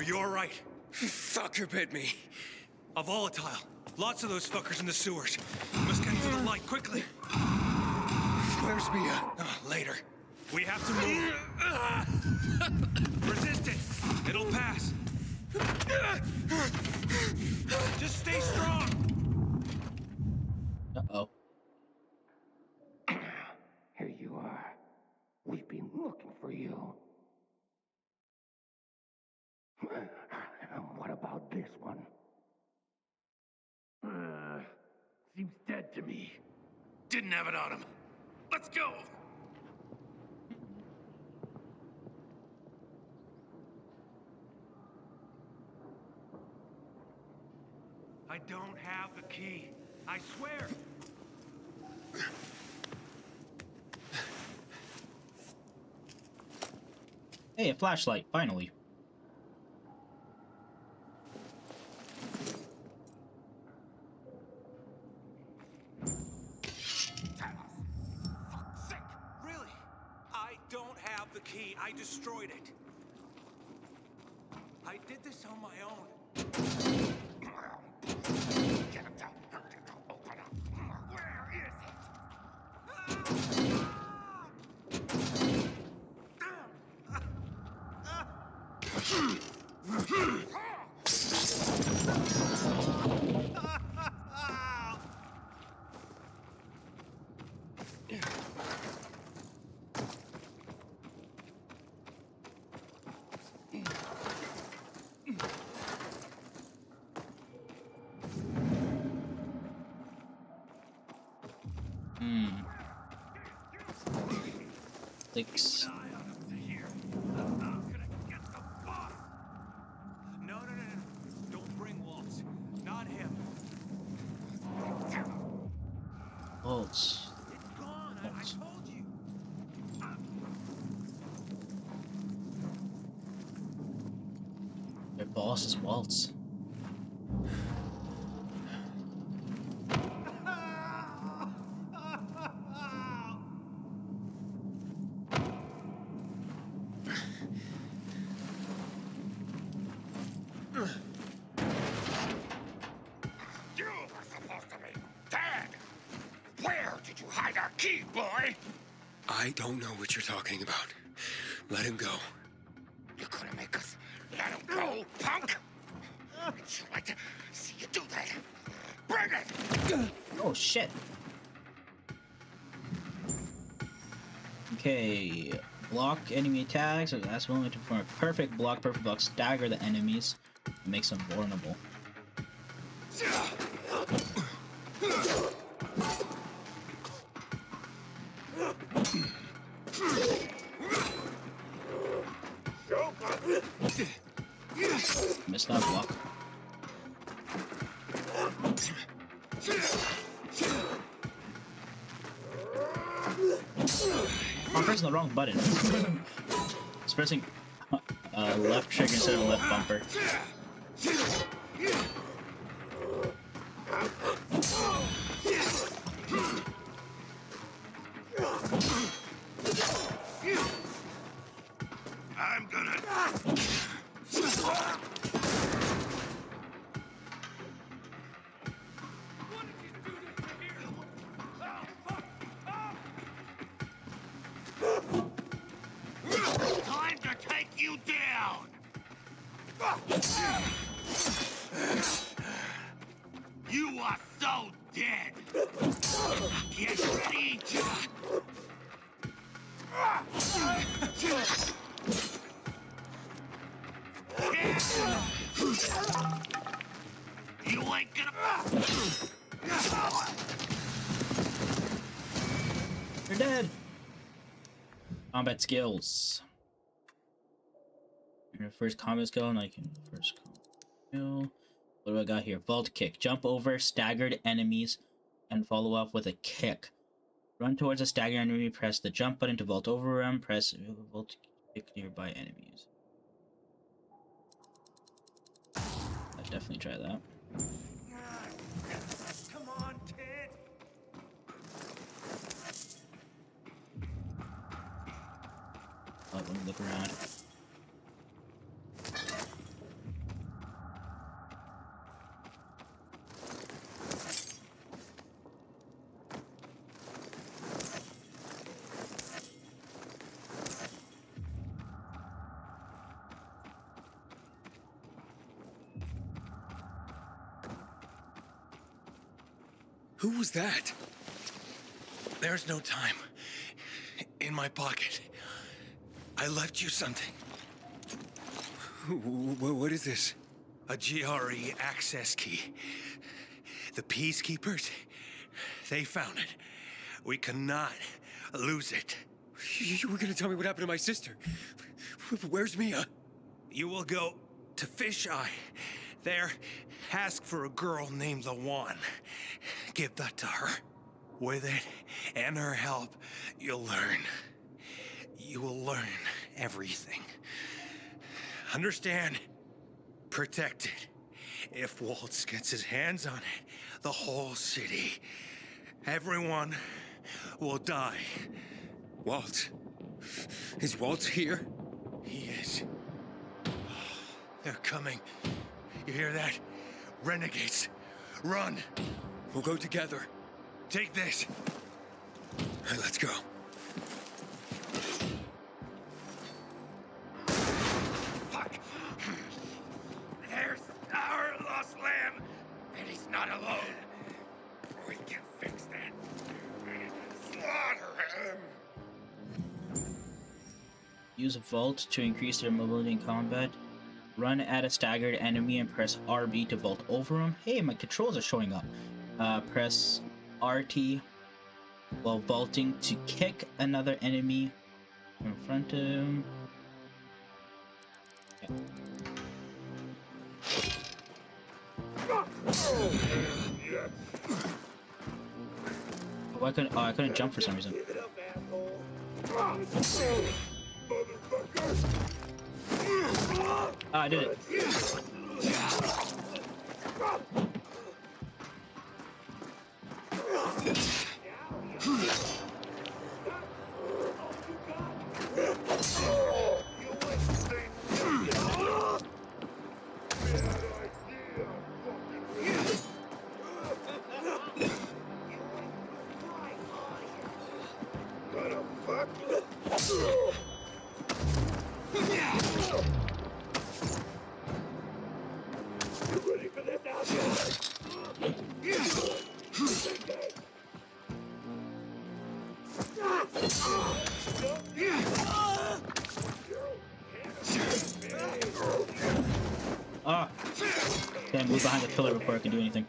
Speaker 9: Are you alright?
Speaker 4: Fucker bit me.
Speaker 9: A volatile. Lots of those fuckers in the sewers. We must get to the light, quickly.
Speaker 4: Where's Mia?
Speaker 9: Later. We have to move. Resist it. It'll pass. Just stay strong.
Speaker 2: Uh-oh.
Speaker 6: Here you are. We've been looking for you. What about this one? Seems dead to me.
Speaker 9: Didn't have it on him. Let's go. I don't have the key. I swear.
Speaker 2: Hey, a flashlight, finally.
Speaker 9: Really? I don't have the key. I destroyed it. I did this on my own.
Speaker 6: Get him down. Open up. Where is it?
Speaker 2: Six.
Speaker 9: No. Don't bring Waltz. Not him.
Speaker 2: Bolts.
Speaker 9: It's gone. I told you.
Speaker 2: Their boss is Waltz.
Speaker 6: You were supposed to be dead. Where did you hide our key, boy?
Speaker 4: I don't know what you're talking about. Let him go.
Speaker 6: You're gonna make us let him go, punk? Would you like to see you do that? Bring it!
Speaker 2: Oh shit. Okay. Block enemy attacks. That's willing to perform a perfect block, stagger the enemies, and makes them vulnerable. Missed that block. I'm pressing the wrong button. It's pressing left trigger instead of left bumper.
Speaker 9: I'm gonna.
Speaker 6: Time to take you down! You are so dead! Get ready! You ain't gonna...
Speaker 2: You're dead. Combat skills. Your first combat skill, and I can first combat skill. What do I got here? Vault kick. Jump over staggered enemies and follow up with a kick. Run towards a staggered enemy. Press the jump button to vault over them. Press vault kick nearby enemies. I'd definitely try that.
Speaker 9: Come on, kid.
Speaker 2: Oh, let me look around.
Speaker 4: Who was that?
Speaker 9: There's no time. In my pocket. I left you something.
Speaker 4: What is this?
Speaker 9: A GRE access key. The Peacekeepers, they found it. We cannot lose it.
Speaker 4: You were gonna tell me what happened to my sister. Where's Mia?
Speaker 9: You will go to Fisheye. There, ask for a girl named Lawan. Give that to her. With it and her help, you'll learn. You will learn everything. Understand? Protect it. If Waltz gets his hands on it, the whole city, everyone will die.
Speaker 4: Waltz? Is Waltz here?
Speaker 9: He is. They're coming. You hear that? Renegades. Run.
Speaker 4: We'll go together.
Speaker 9: Take this.
Speaker 4: All right, let's go.
Speaker 6: Fuck! There's our lost lamb, and he's not alone. We can fix that. Slaughter him!
Speaker 2: Use vault to increase their mobility in combat. Run at a staggered enemy and press RB to vault over him. Hey, my controls are showing up. Press RT while vaulting to kick another enemy in front of him. Okay. Oh, I couldn't jump for some reason. Ah, I did it. Ah! Can't move behind the pillar before I can do anything.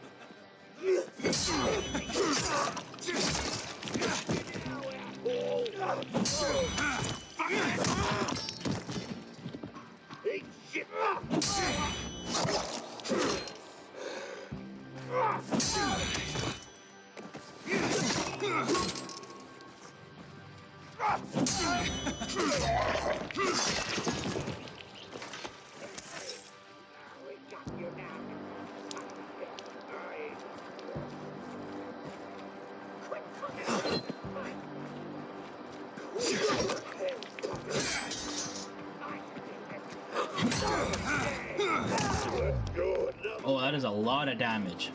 Speaker 2: Oh, that is a lot of damage.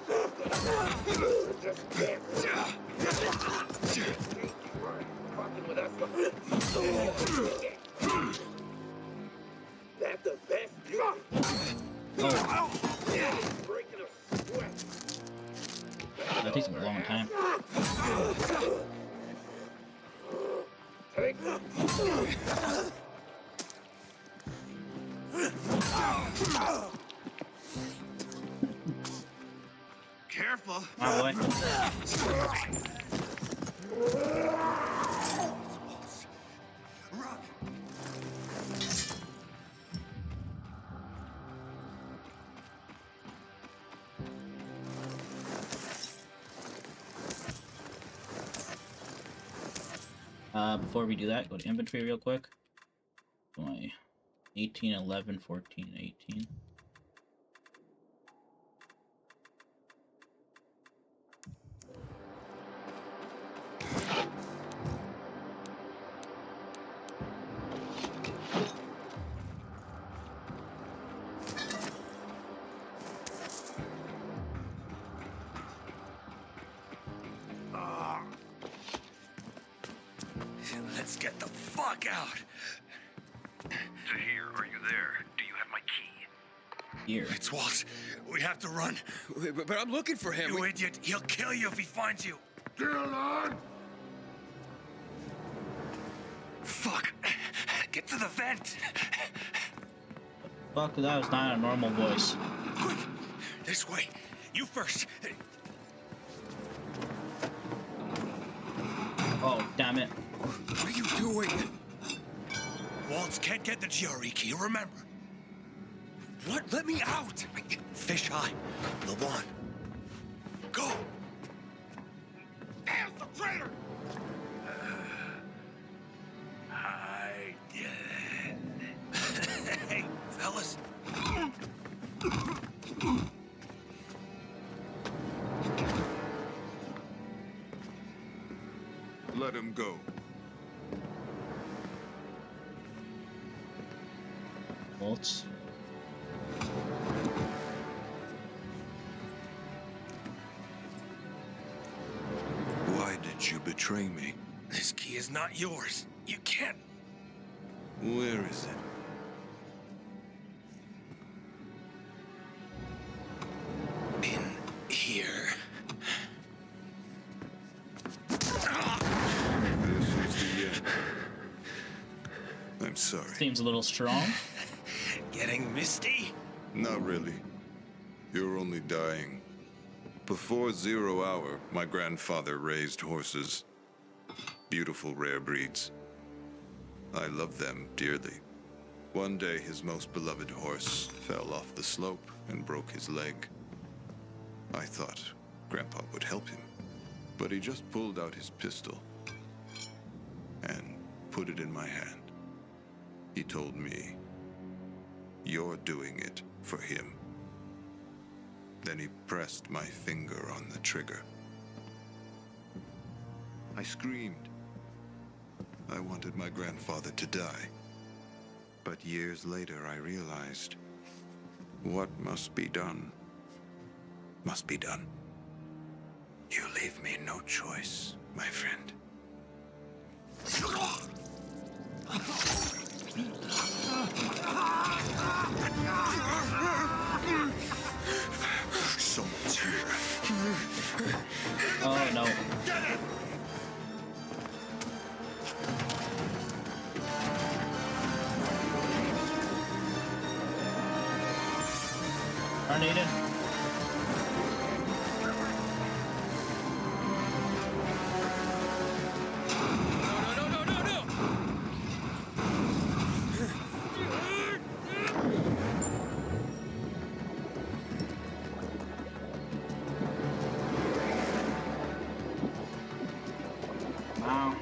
Speaker 2: Oh. That takes a long time.
Speaker 9: Careful.
Speaker 2: My boy. Before we do that, go to inventory real quick. My 18, 11, 14, 18.
Speaker 9: Let's get the fuck out.
Speaker 8: Zahir, are you there? Do you have my key?
Speaker 2: Here.
Speaker 9: It's Walt. We have to run.
Speaker 4: But I'm looking for him.
Speaker 9: You idiot. He'll kill you if he finds you.
Speaker 7: Still on?
Speaker 9: Fuck. Get to the vent.
Speaker 2: Fuck, that was not a normal voice.
Speaker 9: Quick. This way. You first.
Speaker 2: Oh, damn it.
Speaker 4: What are you doing?
Speaker 9: Waltz can't get the GRE key, remember.
Speaker 4: What? Let me out!
Speaker 9: Fish eye. The one. Go.
Speaker 7: Damn, the traitor!
Speaker 9: I did it. Hey, fellas.
Speaker 7: Let him go.
Speaker 2: Bolts.
Speaker 7: Why did you betray me?
Speaker 9: This key is not yours. You can't.
Speaker 7: Where is it?
Speaker 9: In here.
Speaker 7: This is the end. I'm sorry.
Speaker 2: Seems a little strong.
Speaker 9: Getting misty?
Speaker 7: Not really. You're only dying. Before 0 hour, my grandfather raised horses. Beautiful rare breeds. I love them dearly. One day, his most beloved horse fell off the slope and broke his leg. I thought Grandpa would help him, but he just pulled out his pistol and put it in my hand. He told me, "You're doing it for him." Then he pressed my finger on the trigger. I screamed. I wanted my grandfather to die. But years later, I realized what must be done must be done. You leave me no choice, my friend. Someone's here.
Speaker 2: Oh no.
Speaker 7: Get it!
Speaker 2: Tornado. Wow.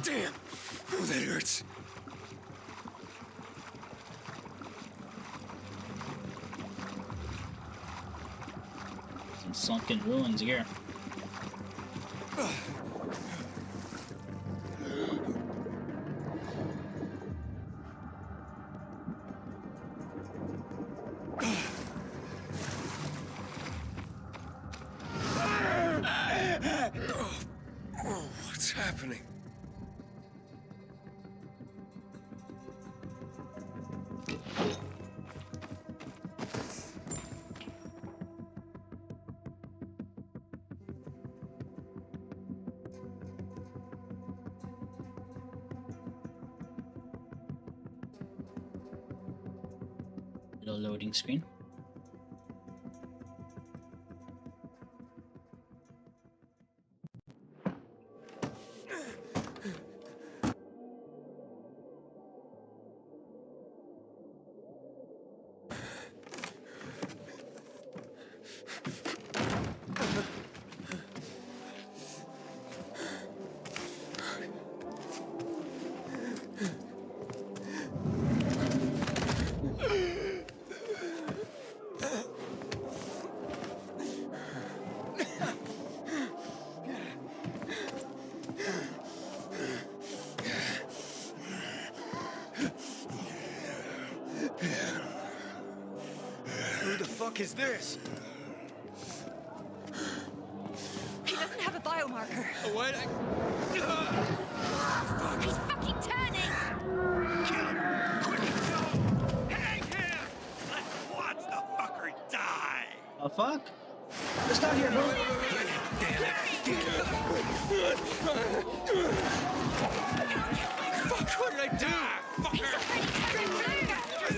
Speaker 4: Damn! Oh, that hurts.
Speaker 2: Some sunken ruins here.
Speaker 4: Oh, what's happening?
Speaker 2: Little loading screen.
Speaker 9: fuck is this?
Speaker 10: He doesn't have a biomarker.
Speaker 9: What?
Speaker 10: He's fucking turning!
Speaker 9: Kill him! Quick! Hang him! Let's watch the fucker die!
Speaker 2: The fuck? It's not here, bro.
Speaker 9: Damn it! Fuck! What did I do? Fucker!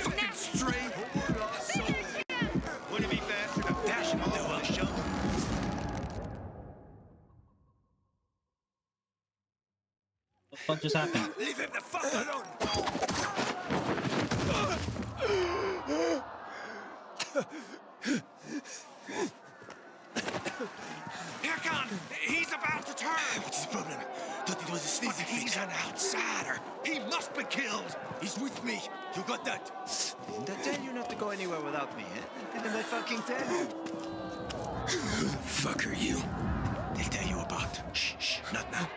Speaker 9: Fucking straight! Wouldn't it be faster to bash him on the show?
Speaker 2: What the fuck just happened?
Speaker 9: Leave him the fuck alone! Harran! He's about to turn! What's his problem? Thought it was a sneezy fit. He's an outsider. He must be killed. He's with me. You got that?
Speaker 11: Did I tell you not to go anywhere without me, eh? Didn't I fucking tell you?
Speaker 4: Who the fuck are you?
Speaker 9: They'll tell you about. Shh, not now.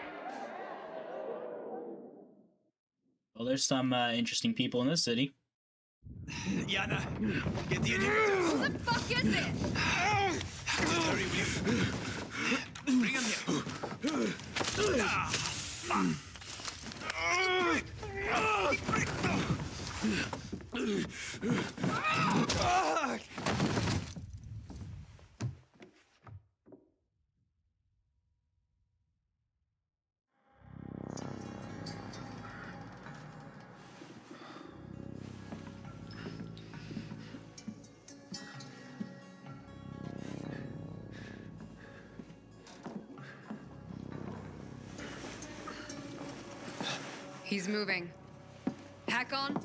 Speaker 2: Well, there's some interesting people in this city.
Speaker 9: Yana, get the inhibitors.
Speaker 10: What the fuck is it?
Speaker 9: Just hurry, will you? Bring him here. Ah, fuck.
Speaker 10: He's moving. Hakon?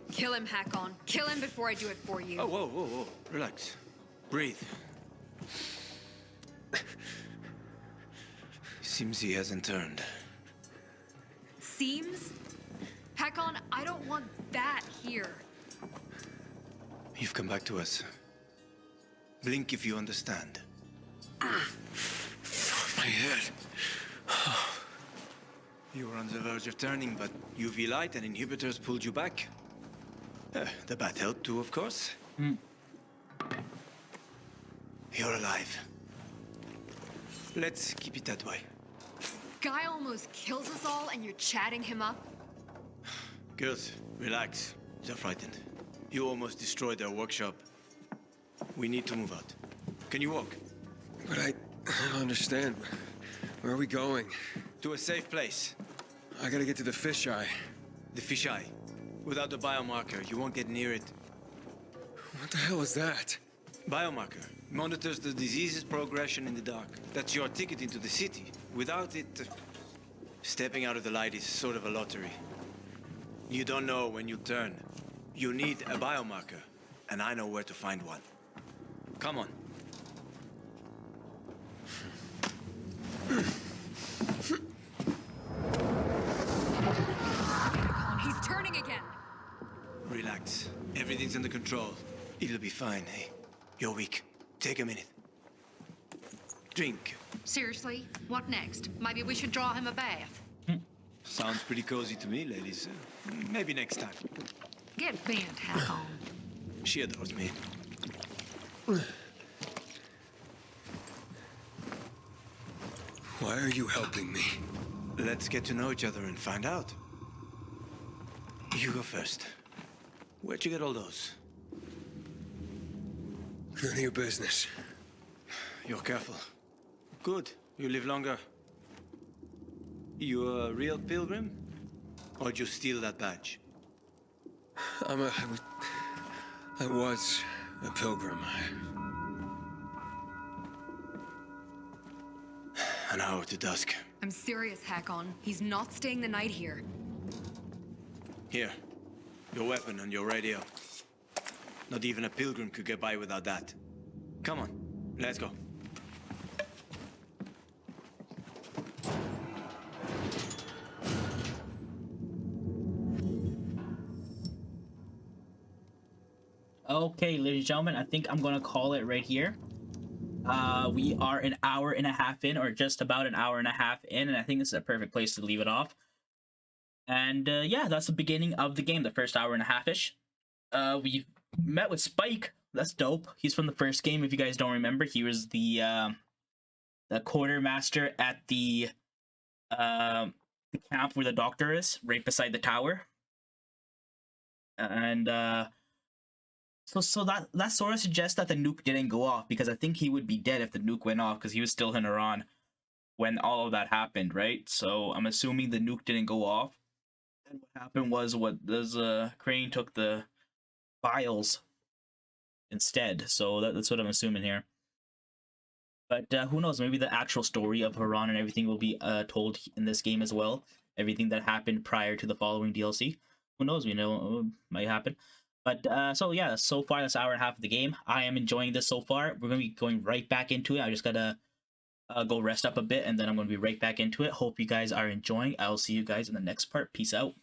Speaker 10: Kill him, Hakon. Kill him before I do it for you.
Speaker 11: Oh, whoa. Relax. Breathe. Seems he hasn't turned.
Speaker 10: Seems? Hakon, I don't want that here.
Speaker 11: You've come back to us. Blink if you understand.
Speaker 4: My head.
Speaker 11: You were on the verge of turning, but UV light and inhibitors pulled you back. The bat helped too, of course. You're alive. Let's keep it that way.
Speaker 10: Guy almost kills us all and you're chatting him up?
Speaker 11: Girls, relax. They're frightened. You almost destroyed their workshop. We need to move out. Can you walk?
Speaker 4: But I don't understand. Where are we going?
Speaker 11: To a safe place.
Speaker 4: I gotta get to the fisheye.
Speaker 11: The fisheye. Without the biomarker, you won't get near it.
Speaker 4: What the hell is that?
Speaker 11: Biomarker monitors the disease's progression in the dark. That's your ticket into the city. Without it, stepping out of the light is sort of a lottery. You don't know when you'll turn. You need a biomarker, and I know where to find one. Come on.
Speaker 10: He's turning again.
Speaker 11: Relax. Everything's under control. It'll be fine, hey? You're weak. Take a minute. Drink.
Speaker 12: Seriously? What next? Maybe we should draw him a bath.
Speaker 11: Sounds pretty cozy to me, ladies. Maybe next time.
Speaker 12: Get bent, Hakon.
Speaker 11: She adores me.
Speaker 4: Why are you helping me?
Speaker 11: Let's get to know each other and find out. You go first. Where'd you get all those?
Speaker 4: None of your business.
Speaker 11: You're careful. Good. You live longer. You a real pilgrim? Or did you steal that badge?
Speaker 4: I was a pilgrim.
Speaker 11: An hour to dusk.
Speaker 10: I'm serious, Hakon. He's not staying the night here.
Speaker 11: Here. Your weapon and your radio. Not even a pilgrim could get by without that. Come on. Let's go.
Speaker 2: Okay, ladies and gentlemen, I think I'm gonna call it right here. We are an hour and a half in, or just about an hour and a half in, and I think this is a perfect place to leave it off. And yeah, that's the beginning of the game, the first hour and a half-ish. We met with Spike that's dope. He's from the first game. If you guys don't remember, he was the quartermaster at the camp where the doctor is, right beside the tower. And so that sort of suggests that the nuke didn't go off, because I think he would be dead if the nuke went off, because he was still in Harran when all of that happened, right? So I'm assuming the nuke didn't go off. And what happened was Crane took the vials instead. So that's what I'm assuming here. But who knows? Maybe the actual story of Harran and everything will be told in this game as well. Everything that happened prior to the following DLC. Who knows? We know might happen. But so yeah, so far that's an hour and a half of the game. I am enjoying this so far. We're gonna be going right back into it. I just gotta go rest up a bit, and then I'm gonna be right back into it. Hope you guys are enjoying. I'll see you guys in the next part. Peace out.